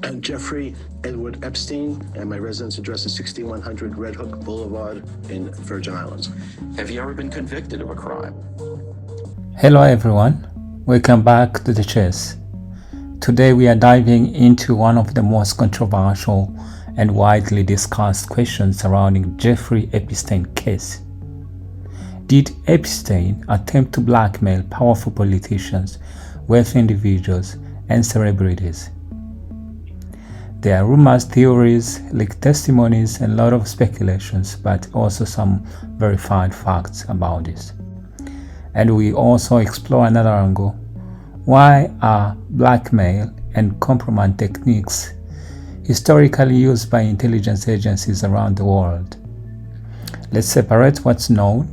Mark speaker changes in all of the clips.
Speaker 1: I'm Jeffrey Edward Epstein, and my residence address is 6100 Red Hook Boulevard in Virgin Islands.
Speaker 2: Have you ever been convicted of a crime?
Speaker 3: Hello everyone, welcome back to the chase. Today we are diving into one of the most controversial and widely discussed questions surrounding Jeffrey Epstein case. Did Epstein attempt to blackmail powerful politicians, wealthy individuals, and celebrities? There are rumors, theories, leaked testimonies, and a lot of speculations, but also some verified facts about this. And we also explore another angle. Why are blackmail and Kompromat techniques historically used by intelligence agencies around the world? Let's separate what's known,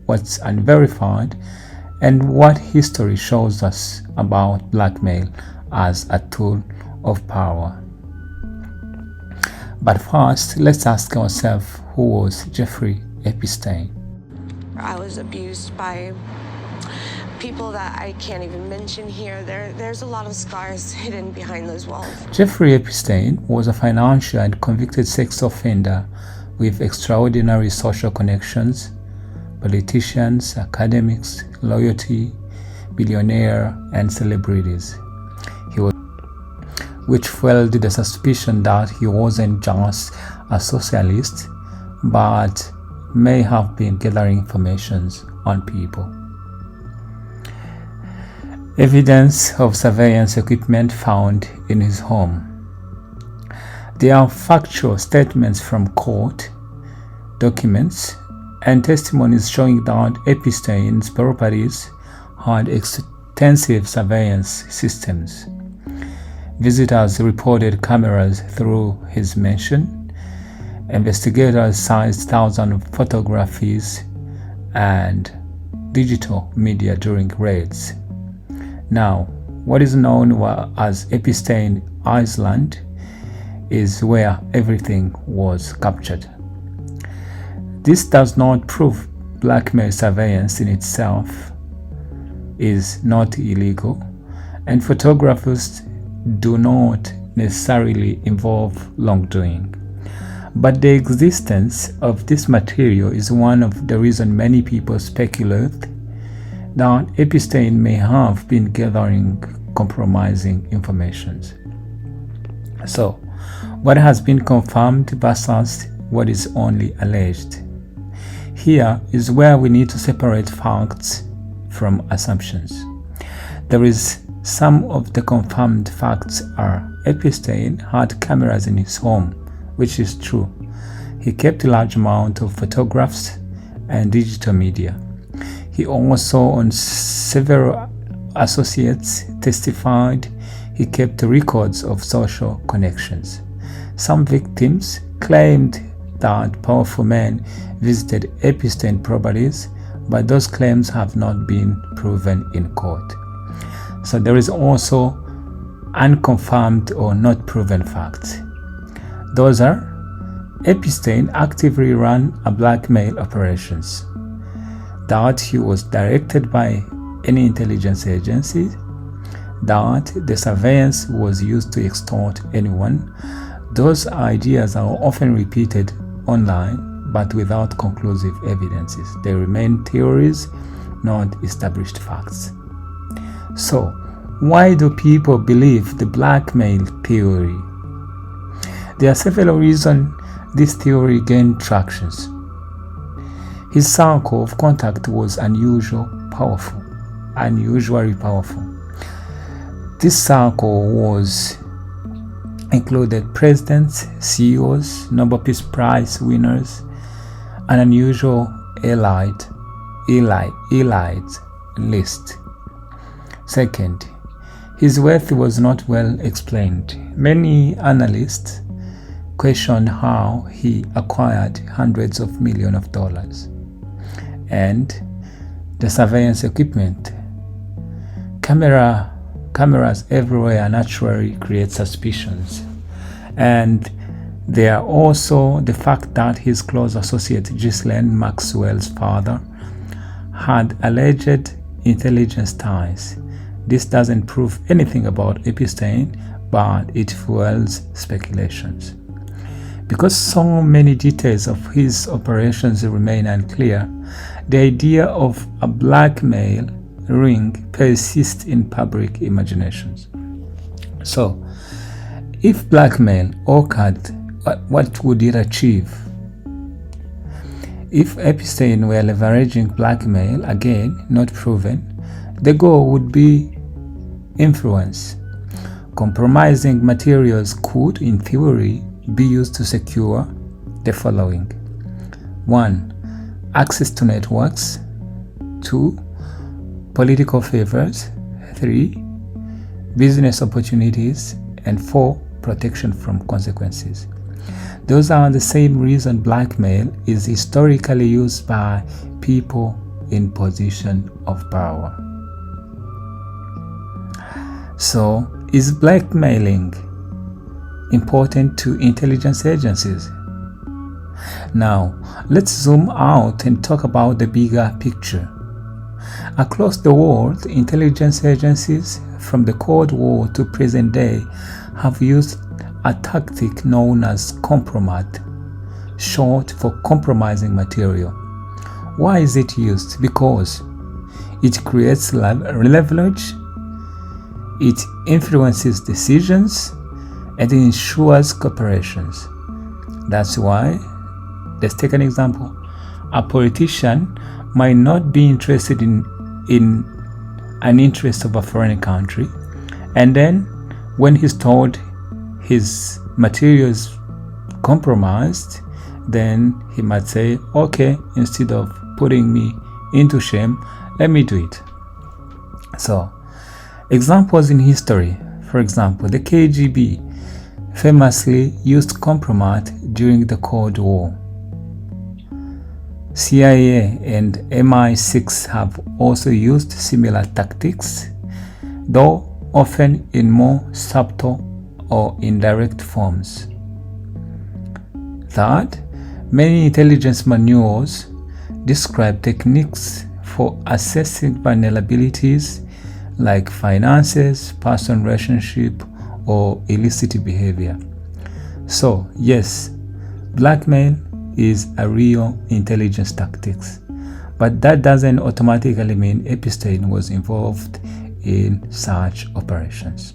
Speaker 3: what's unverified, and what history shows us about blackmail as a tool of power. But first, let's ask ourselves, who was Jeffrey Epstein?
Speaker 4: I was abused by people that I can't even mention here. There's a lot of scars hidden behind those walls.
Speaker 3: Jeffrey Epstein was a financial and convicted sex offender with extraordinary social connections, politicians, academics, loyalty, billionaire, and celebrities. Which fueled the suspicion that he wasn't just a socialist, but may have been gathering information on people. Evidence of surveillance equipment found in his home. There are factual statements from court documents and testimonies showing that Epstein's properties had extensive surveillance systems. Visitors reported cameras through his mansion. Investigators seized thousands of photographies and digital media during raids. Now, what is known as Epstein Island is where everything was captured. This does not prove blackmail surveillance in itself is not illegal, and photographers do not necessarily involve wrongdoing. But the existence of this material is one of the reasons many people speculate that Epstein may have been gathering compromising information. So, what has been confirmed versus what is only alleged? Here is where we need to separate facts from assumptions. There is some of the confirmed facts are Epstein had cameras in his home, which is true. He kept a large amount of photographs and digital media. He also, on several associates, testified he kept records of social connections. Some victims claimed that powerful men visited Epstein properties, but those claims have not been proven in court. So there is also unconfirmed or not proven facts. Those are Epstein actively ran a blackmail operations, that he was directed by any intelligence agency, that the surveillance was used to extort anyone. Those ideas are often repeated online, but without conclusive evidences. They remain theories, not established facts. So, why do people believe the blackmail theory? There are several reasons this theory gained traction. His circle of contact was unusually powerful. This circle included presidents, CEOs, Nobel Peace Prize winners, an unusual elite list. Second, his wealth was not well explained. Many analysts questioned how he acquired hundreds of millions of dollars. And the surveillance equipment. Cameras everywhere naturally create suspicions. And there are also the fact that his close associate Ghislaine Maxwell's father had alleged intelligence ties. This doesn't prove anything about Epstein, but it fuels speculations. Because so many details of his operations remain unclear, the idea of a blackmail ring persists in public imaginations. So, if blackmail occurred, what would it achieve? If Epstein were leveraging blackmail, again not proven, the goal would be influence. Compromising materials could, in theory, be used to secure the following: 1. Access to networks. 2. Political favors. 3. Business opportunities. And 4. Protection from consequences. Those are the same reason blackmail is historically used by people in position of power. So, is blackmailing important to intelligence agencies? Now, let's zoom out and talk about the bigger picture. Across the world, intelligence agencies from the Cold War to present day have used a tactic known as Kompromat, short for compromising material. Why is it used? Because it creates leverage, it influences decisions, and it ensures cooperations. That's why, let's take an example. A politician might not be interested in an interest of a foreign country, and then when he's told his material is compromised, then he might say, okay, instead of putting me into shame, let me do it. So, examples in history. For example, the KGB famously used Kompromat during the Cold War. CIA and MI6 have also used similar tactics, though often in more subtle or indirect forms. Third, many intelligence manuals describe techniques for assessing vulnerabilities like finances, personal relationship, or illicit behavior. So, yes, blackmail is a real intelligence tactics, but that doesn't automatically mean Epstein was involved in such operations.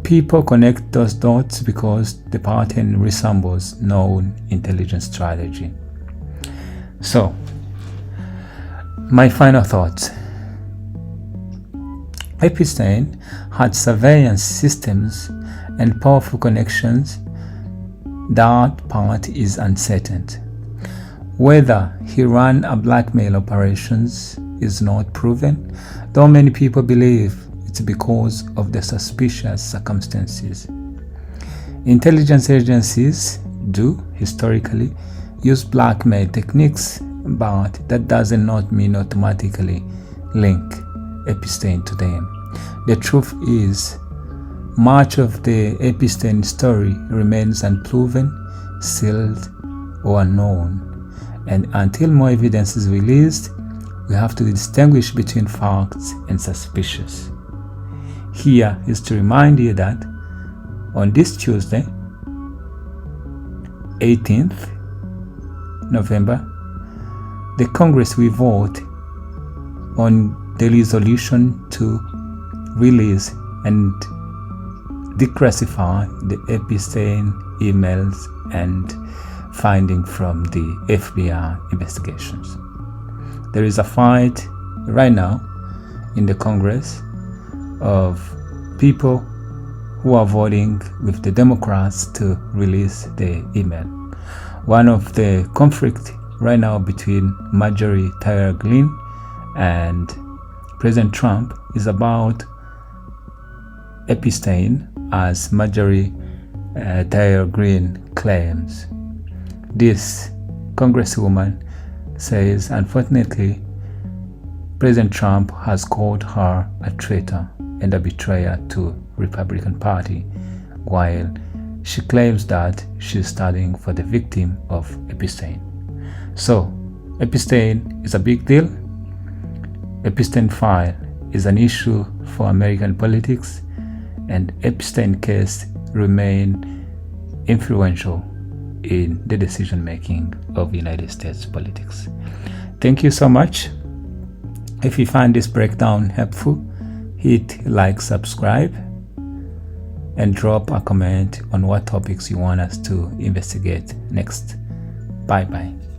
Speaker 3: People connect those dots because the pattern resembles known intelligence strategy. So, my final thoughts. Epstein had surveillance systems and powerful connections. That part is uncertain. Whether he ran a blackmail operations is not proven, though many people believe it's because of the suspicious circumstances. Intelligence agencies do, historically, use blackmail techniques, but that does not mean automatically link Epstein to them. The truth is, much of the Epstein story remains unproven, sealed, or unknown, and until more evidence is released, we have to distinguish between facts and suspicious. Here is to remind you that on this Tuesday, 18th November, the Congress will vote on the resolution to release and declassify the Epstein emails and finding from the FBI investigations. There is a fight right now in the Congress of people who are voting with the Democrats to release the email. One of the conflict right now between Marjorie Taylor Greene and President Trump is about Epstein, as Marjorie Taylor Greene claims. This congresswoman says, unfortunately, President Trump has called her a traitor and a betrayer to Republican Party, while she claims that she's standing for the victim of Epstein. So, Epstein is a big deal. Epstein file is an issue for American politics, and Epstein case remain influential in the decision making of United States politics. Thank you so much. If you find this breakdown helpful, hit like, subscribe, and drop a comment on what topics you want us to investigate next. Bye bye.